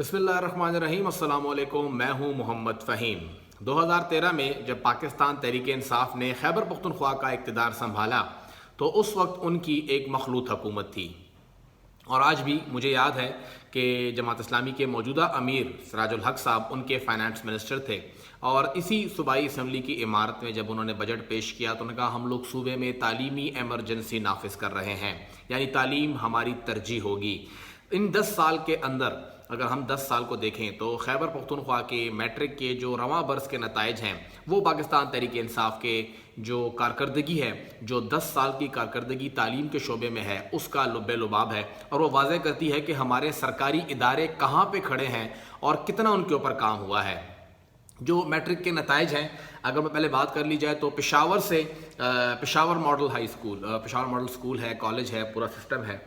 बिस्मिल्लाहिर्रहमानिर्रहीम, अस्सलाम वालेकुम। मैं हूं मोहम्मद फ़हीम। 2013 में जब पाकिस्तान तहरीक इंसाफ ने खैबर पख्तूनख्वा का इक़्तिदार संभाला तो उस वक्त उनकी एक मखलूत हुकूमत थी। और आज भी मुझे याद है कि जमात इस्लामी के मौजूदा अमीर सिराजुल हक साहब उनके फाइनेंस मिनिस्टर थे, और इसी सूबाई असम्बली की इमारत में जब उन्होंने बजट पेश किया तो उन्होंने कहा हम लोग सूबे में तालीमी एमरजेंसी नाफिज कर रहे हैं, यानी तालीम हमारी तरजीह होगी। इन 10 साल के अंदर अगर हम 10 साल को देखें तो खैबर पख्तूनख्वा के मैट्रिक के जो रवां बरस के नताइज हैं वो पाकिस्तान तहरीक इंसाफ के जो कारकर्दगी है, जो 10 साल की कारकर्दगी तालीम के शोबे में है, उसका लुब्बे लुबाब है। और वो वाज़ेह करती है कि हमारे सरकारी इदारे कहाँ पे खड़े हैं और कितना उनके ऊपर काम हुआ है। जो मैट्रिक के नताइज हैं, अगर मैं पहले बात कर ली जाए तो पेशावर से Peshawar model high school, Peshawar model school है, कॉलेज है, पूरा सिस्टम है,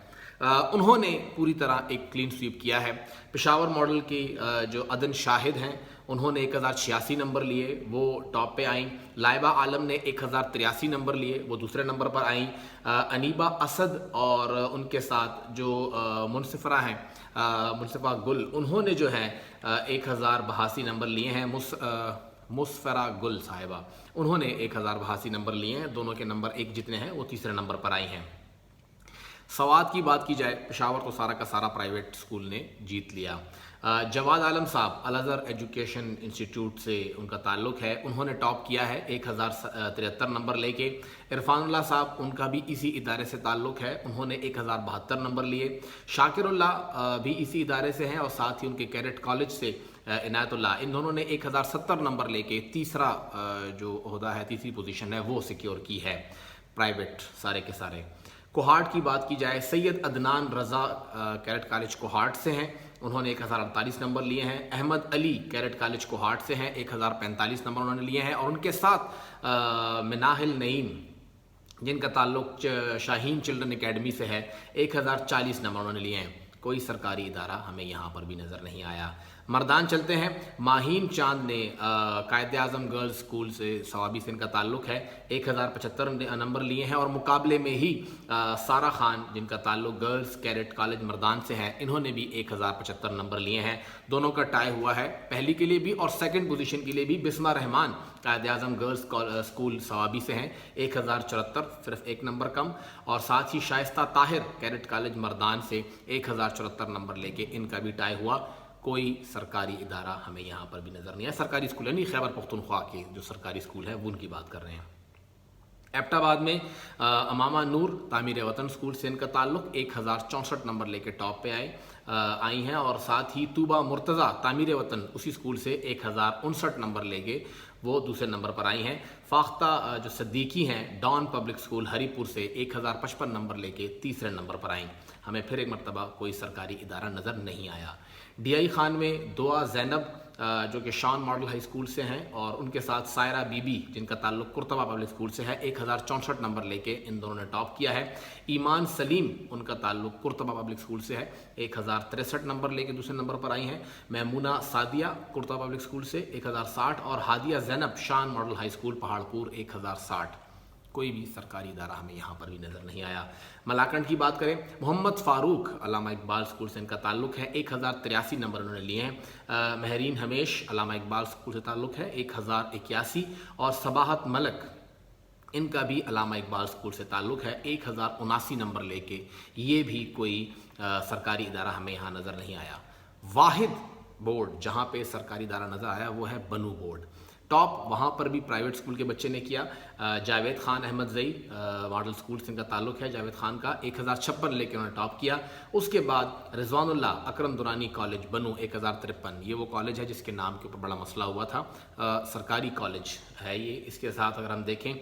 उन्होंने पूरी तरह एक क्लीन स्वीप किया है। पेशावर मॉडल की जो अदन शाहिद हैं उन्होंने 1086 नंबर लिए, वो टॉप पे आईं। लाइबा आलम ने 1083 नंबर लिए, वो दूसरे नंबर पर आईं। अनीबा असद और उनके साथ जो मुनसिफरा हैं, मुनसिफा गुल, उन्होंने जो है 1082 नंबर लिए हैं। मुसफरा गुल साहिबा, उन्होंने 1082 नंबर लिए हैं। दोनों के नंबर एक जितने हैं वो तीसरे नंबर पर आई हैं। सवाद की बात की जाए, पेशावर तो सारा का सारा प्राइवेट स्कूल ने जीत लिया। जवाद आलम साहब अल अज़हर एजुकेशन इंस्टीट्यूट से उनका ताल्लुक़ है, उन्होंने टॉप किया है 1073 नंबर लेके। इरफानुल्लाह साहब, उनका भी इसी इदारे से ताल्लुक़ है, उन्होंने 1072 नंबर लिए। शाकिरुल्लाह भी इसी इदारे से हैं और साथ ही उनके कैडेट कॉलेज से इनायतुल्लाह, इन दोनों ने 1070 नंबर लेके तीसरा जो ओहदा है, तीसरी पोजीशन है वो सिक्योर की है, प्राइवेट सारे के सारे। कोहाट की बात की जाए, सैयद अदनान रज़ा कैरेट कॉलेज कोहाट से हैं, उन्होंने 1048 नंबर लिए हैं। अहमद अली कैरेट कॉलेज कोहाट से हैं, 1045 नंबर उन्होंने लिए हैं। और उनके साथ मिनाहिल नईम जिनका ताल्लुक़ शाहीन चिल्ड्रन एकेडमी से है, 1040 नंबर उन्होंने लिए हैं। कोई सरकारी इदारा हमें यहाँ पर भी नज़र नहीं आया। मर्दान चलते हैं, माहीन चांद ने कायद आज़म गर्ल्स स्कूल से सवाबी से इनका ताल्लुक़ है, 1075 नंबर लिए हैं। और मुकाबले में ही सारा खान जिनका ताल्लुक़ गर्ल्स कैडेट कॉलेज मर्दान से है, इन्होंने भी 1075 नंबर लिए हैं। दोनों का टाई हुआ है, पहली के लिए भी और सेकंड पोजीशन के लिए भी। बिस्मा रहमान कायद आज़म गर्ल्स स्कूल सवाबी से हैं, 1074, सिर्फ एक नंबर कम। और साथ ही शाइस्ता ताहिर कैडेट कॉलेज मर्दान से 1074 नंबर लेके इनका भी टाई हुआ। कोई सरकारी इदारा हमें यहाँ पर भी नज़र नहीं आया। सरकारी स्कूल यानी खैबर पख्तूनख्वा के जो सरकारी स्कूल है वो उनकी बात कर रहे हैं। एबटाबाद में अमामा नूर तामीर वतन स्कूल से इनका ताल्लुक़, 1064 नंबर लेके टॉप पे आई हैं। और साथ ही तूबा मुर्तज़ा तामीर वतन उसी स्कूल से 1059 नंबर लेके वो दूसरे नंबर पर आई हैं। फाख्ता जो सद्दीकी हैं डॉन पब्लिक स्कूल हरीपुर से 1055 नंबर लेके तीसरे नंबर पर आईं। हमें फिर एक मरतबा कोई सरकारी इदारा नज़र नहीं आया। DI खान में दुआ ज़ैनब जो कि शान मॉडल हाई स्कूल से हैं, और उनके साथ सायरा बीबी जिनका ताल्लुक़ कुर्तबा पब्लिक स्कूल से है, 1064 नंबर लेके इन दोनों ने टॉप किया है। ईमान सलीम उनका ताल्लुक़ कुर्तबा पब्लिक स्कूल से है, 1063 नंबर लेके दूसरे नंबर पर आई हैं। महमूना सादिया कुर्तबा पब्लिक स्कूल से 1060, और हादिया ज़ैनब शान मॉडल हाई स्कूल पहाड़पुर 1060। कोई भी सरकारी इदारा हमें यहाँ पर भी नज़र नहीं आया। मलाकंड की बात करें, मोहम्मद फ़ारूक अल्लामा इकबाल स्कूल से इनका ताल्लुक़ है, 1083 नंबर उन्होंने लिए हैं। महरीन हमेश अल्लामा इकबाल स्कूल से ताल्लुक़ है, 1081। और सबाहत मलक इनका भी अल्लामा इकबाल स्कूल से ताल्लुक़ है, 1079 नंबर लेके। ये भी कोई सरकारी इदारा हमें यहाँ नज़र नहीं आया। वाहिद बोर्ड जहाँ पे सरकारी इदारा नज़र आया वो है बनू बोर्ड। टॉप वहाँ पर भी प्राइवेट स्कूल के बच्चे ने किया। जावेद खान अहमद जई मॉडल स्कूल से इनका ताल्लुक़ है, जावेद खान का 1056 लेके उन्होंने टॉप किया। उसके बाद रिजवानुल्लाह अकरम दुरानी कॉलेज बनू 1053, ये वो कॉलेज है जिसके नाम के ऊपर बड़ा मसला हुआ था। सरकारी कॉलेज है ये। इसके साथ अगर हम देखें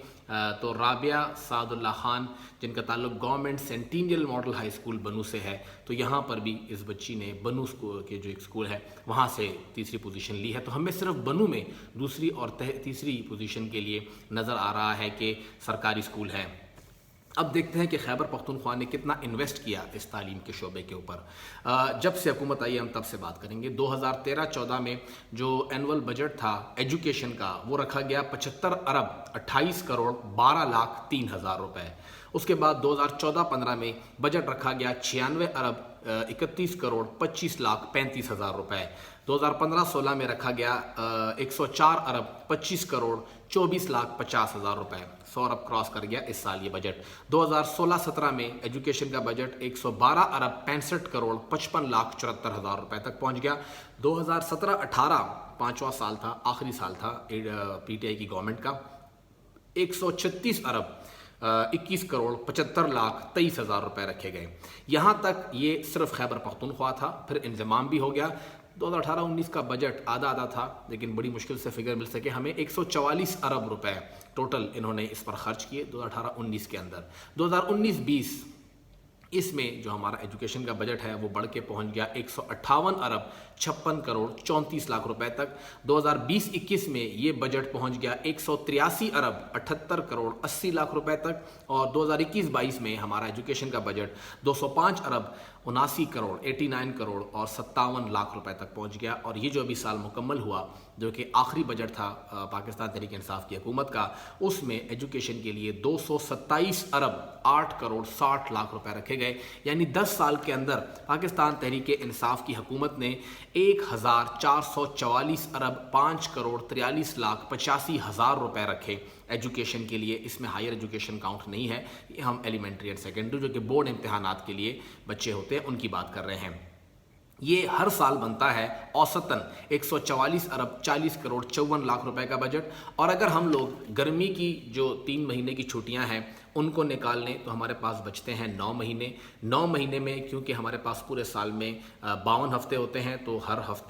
तो राबिया सादुल्लाह खान जिनका ताल्लुक़ government centennial model high school बनू से है, तो यहाँ पर भी इस बच्ची ने बनू स्कूल के जो एक स्कूल है वहाँ से तीसरी पोजीशन ली है। तो हमें सिर्फ बनू में दूसरी और तीसरी पोजीशन के लिए नज़र आ रहा है कि सरकारी स्कूल हैं। अब देखते हैं कि खैबर पख्तूनख्वा ने कितना इन्वेस्ट किया इस तालीम के शोबे के ऊपर। जब से हुकूमत आई हम तब से बात करेंगे। 2013-14 में जो एनुअल बजट था एजुकेशन का वो रखा गया 75 अरब 28 करोड़ 12 लाख 3 हज़ार रुपये। उसके बाद 2014-15 में बजट रखा गया 96 अरब 31 करोड़ 25 लाख 35 हज़ार रुपए। 2015-16 में रखा गया 104 अरब 25 करोड़ 24 लाख 50 हज़ार रुपए। 100 अरब क्रॉस कर गया इस साल ये बजट। 2016-17 में एजुकेशन का बजट 112 अरब 65 करोड़ 55 लाख 74 हज़ार रुपए तक पहुंच गया। 2017-18 पाँचवा साल था, आखिरी साल था पीटीआई की गवर्नमेंट का, 136 अरब 21 करोड़ 75 लाख 23 हज़ार रुपए रखे गए। यहाँ तक ये सिर्फ खैबर पख्तूनख्वा था, फिर इंजमाम भी हो गया। 2018-19 का बजट आधा आधा था, लेकिन बड़ी मुश्किल से फिगर मिल सके हमें। 144 अरब रुपए टोटल इन्होंने इस पर खर्च किए 2018-19 के अंदर। 2019-20 इसमें जो हमारा एजुकेशन का बजट है वो बढ़ के पहुंच गया 158 अरब 56 करोड़ 34 लाख रुपए तक। 2020-21 में ये बजट पहुंच गया 183 अरब 78 करोड़ 80 लाख रुपए तक। और 2021-22 में हमारा एजुकेशन का बजट 205 अरब 79 करोड़ 89 करोड़ और 57 लाख रुपए तक पहुंच गया। और ये जो अभी साल मुकम्मल हुआ, जो कि आखिरी बजट था पाकिस्तान तहरीक इंसाफ की हुकूमत का, उसमें एजुकेशन के लिए 227 अरब 8 करोड़ 60 लाख रुपए रखे गए। यानी 10 साल के अंदर पाकिस्तान तहरीक इंसाफ की हुकूमत ने 1444 अरब 5 करोड़ 43 लाख 85 हज़ार रुपए रखे एजुकेशन के लिए। इसमें हायर एजुकेशन काउंट नहीं है, ये हम एलिमेंट्री एंड सेकेंडरी जो कि बोर्ड इम्तहानात के लिए बच्चे होते हैं उनकी बात कर रहे हैं। ये हर साल बनता है औसतन 144 अरब 40 करोड़ 54 लाख रुपए का बजट। और अगर हम लोग गर्मी की जो 3 महीने की छुट्टियां हैं उनको निकाल लें तो हमारे पास बचते हैं 9 महीने। 9 महीने में क्योंकि हमारे पास पूरे साल में 52 हफ्ते होते हैं, तो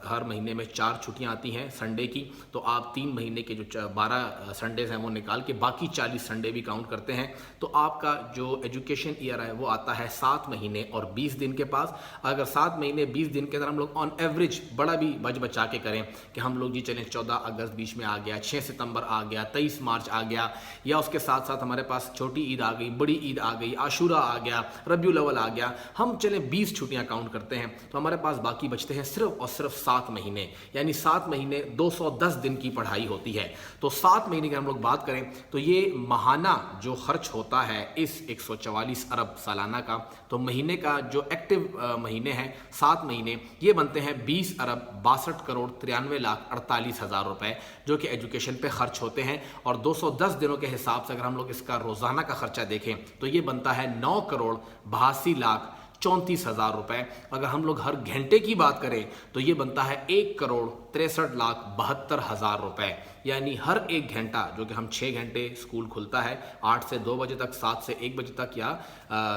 हर महीने में 4 छुट्टियां आती हैं संडे की। तो आप 3 महीने के जो 12 संडेज हैं वो निकाल के बाकी 40 संडे भी काउंट करते हैं, तो आपका जो एजुकेशन ईयर है वो आता है 7 महीने और 20 दिन के पास। अगर 7 महीने 20 दिन के अंदर हम लोग ऑन एवरेज बड़ा भी बचा के करें कि हम लोग जी चलें 14 अगस्त बीच में आ गया, 6 सितंबर आ गया, 23 मार्च आ गया, या उसके साथ साथ हमारे पास छोटी ईद आ गई, बड़ी ईद आ गई, आशूरा आ गया, रबियुल अव्वल आ गया, हम चले 20 छुट्टियां काउंट करते हैं, तो हमारे पास बाकी बचते हैं सिर्फ और सिर्फ 7 महीने। यानी 7 महीने 210 दिन की पढ़ाई होती है। तो 7 महीने की हम लोग बात करें तो ये माहाना जो खर्च होता है इस 144 अरब सालाना का, तो महीने का जो एक्टिव महीने हैं 7 महीने, ये बनते हैं 20 अरब 62 करोड़ 93 लाख 48 हज़ार रुपए, जो कि एजुकेशन पे खर्च होते हैं। और 210 दिनों के हिसाब से अगर हम लोग इसका रोजाना का खर्चा देखें तो ये बनता है 9 करोड़ 82 लाख 34 हज़ार रुपए। अगर हम लोग हर घंटे की बात करें तो ये बनता है 1 करोड़ 63 लाख 72 हज़ार रुपए। यानी हर एक घंटा, जो कि हम 6 घंटे स्कूल खुलता है 8 से 2 बजे तक, 7 से 1 बजे तक या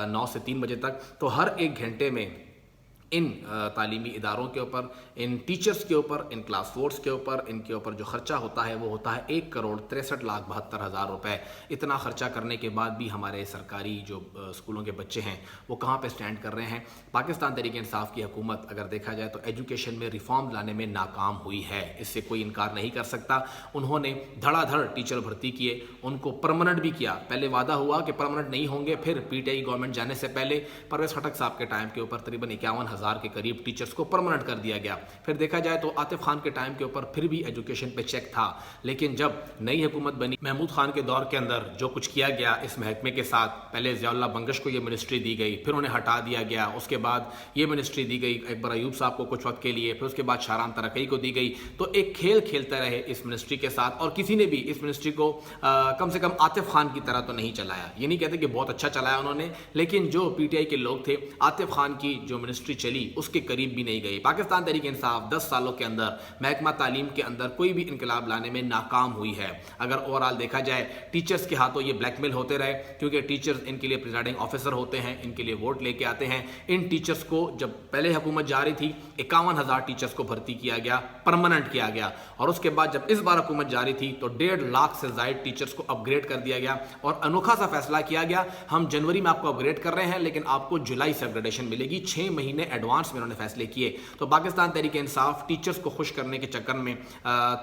9 से 3 बजे तक, तो हर एक घंटे में इन तालीमी इदारों के ऊपर, इन टीचर्स के ऊपर, इन क्लास फोर्स के ऊपर, इनके ऊपर जो खर्चा होता है वो होता है 1 करोड़ 63 लाख 72 हज़ार रुपए। इतना खर्चा करने के बाद भी हमारे सरकारी जो स्कूलों के बच्चे हैं वो कहाँ पे स्टैंड कर रहे हैं। पाकिस्तान तहरीक इंसाफ की हुकूमत अगर देखा जाए तो एजुकेशन में रिफॉर्म लाने में नाकाम हुई है, इससे कोई इनकार नहीं कर सकता। उन्होंने धड़ाधड़ टीचर भर्ती किए, उनको परमानेंट भी किया। पहले वादा हुआ कि परमानेंट नहीं होंगे, फिर पीटीआई गवर्नमेंट जाने से पहले परवेज खटक साहब के टाइम के ऊपर तकरीबन 51,000 के करीब टीचर्स को परमानेंट कर दिया गया। फिर देखा जाए तो आतिफ खान के टाइम के ऊपर फिर भी एजुकेशन पे चेक था, लेकिन जब नई हुकूमत बनी महमूद खान के दौर के अंदर जो कुछ किया गया इस महकमे के साथ, पहले ज़ियाउल्लाह बंगश को ये मिनिस्ट्री दी गई, फिर उन्हें हटा दिया गया, उसके बाद ये मिनिस्ट्री दी गई अकबर अयूब साहब को कुछ वक्त के लिए, फिर उसके बाद शाहराम तरकई को दी गई। तो एक खेल खेलते रहे इस मिनिस्ट्री के साथ, और किसी ने भी इस मिनिस्ट्री को कम से कम आतिफ खान की तरह तो नहीं चलाया। ये नहीं कहते कि बहुत अच्छा चलाया उन्होंने, लेकिन जो पीटीआई के लोग थे आतिफ खान की जो मिनिस्ट्री चली उसके करीब भी नहीं गई। पाकिस्तान तहरीक इंसाफ 10 सालों के अंदर महकमा तालीम के अंदर कोई भी इनकलाब लाने में नाकाम हुई है। अगर ओवरऑल देखा जाए टीचर्स के हाथों ये ब्लैकमेल होते रहे, क्योंकि टीचर्स इनके लिए प्रिजाइडिंग ऑफिसर होते हैं, इनके लिए वोट लेके आते हैं। इन टीचर्स को जब पहले हुकूमत जा रही थी 51,000 टीचर्स को भर्ती किया गया, परमानेंट किया गया, और उसके बाद जब इस बार हुकूमत जा रही थी तो 1.5 लाख से ज्यादा टीचर्स को अपग्रेड कर दिया गया। और अनोखा सा फैसला किया गया, हम जनवरी में आपको अपग्रेड कर रहे हैं लेकिन आपको जुलाई से अपग्रेडेशन मिलेगी। 6 महीने एडवांस में उन्होंने फैसले किए। तो पाकिस्तान तहरीक इंसाफ टीचर्स को खुश करने के चक्कर में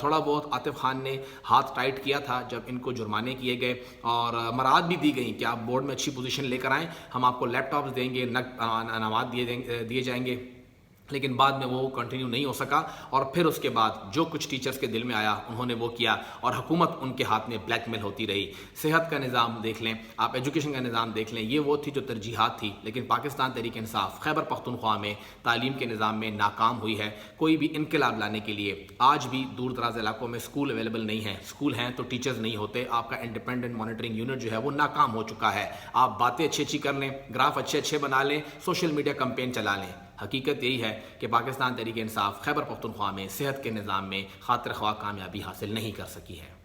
थोड़ा बहुत आतिफ खान ने हाथ टाइट किया था जब इनको जुर्माने किए गए और मराद भी दी गई कि आप बोर्ड में अच्छी पोजीशन लेकर आएं, हम आपको लैपटॉप्स देंगे, नकद अनामात दिए जाएंगे। لیکن بعد میں وہ کنٹینیو نہیں ہو سکا، اور پھر اس کے بعد جو کچھ ٹیچرز کے دل میں آیا انہوں نے وہ کیا، اور حکومت ان کے ہاتھ میں بلیک میل ہوتی رہی۔ صحت کا نظام دیکھ لیں آپ، ایجوکیشن کا نظام دیکھ لیں، یہ وہ تھی جو ترجیحات تھی، لیکن پاکستان تحریک انصاف خیبر پختونخوا میں تعلیم کے نظام میں ناکام ہوئی ہے۔ کوئی بھی انقلاب لانے کے لیے آج بھی دور دراز علاقوں میں اسکول اویلیبل نہیں ہیں، اسکول ہیں تو ٹیچرز نہیں ہوتے، آپ کا انڈیپینڈنٹ مانیٹرنگ یونٹ جو ہے وہ ناکام ہو چکا ہے۔ آپ باتیں اچھی کر لیں، گراف اچھے بنا لیں، سوشل میڈیا کمپین چلا لیں، حقیقت یہی ہے کہ پاکستان تحریک انصاف خیبر پختونخوا میں صحت کے نظام میں خاطر خواہ کامیابی حاصل نہیں کر سکی ہے۔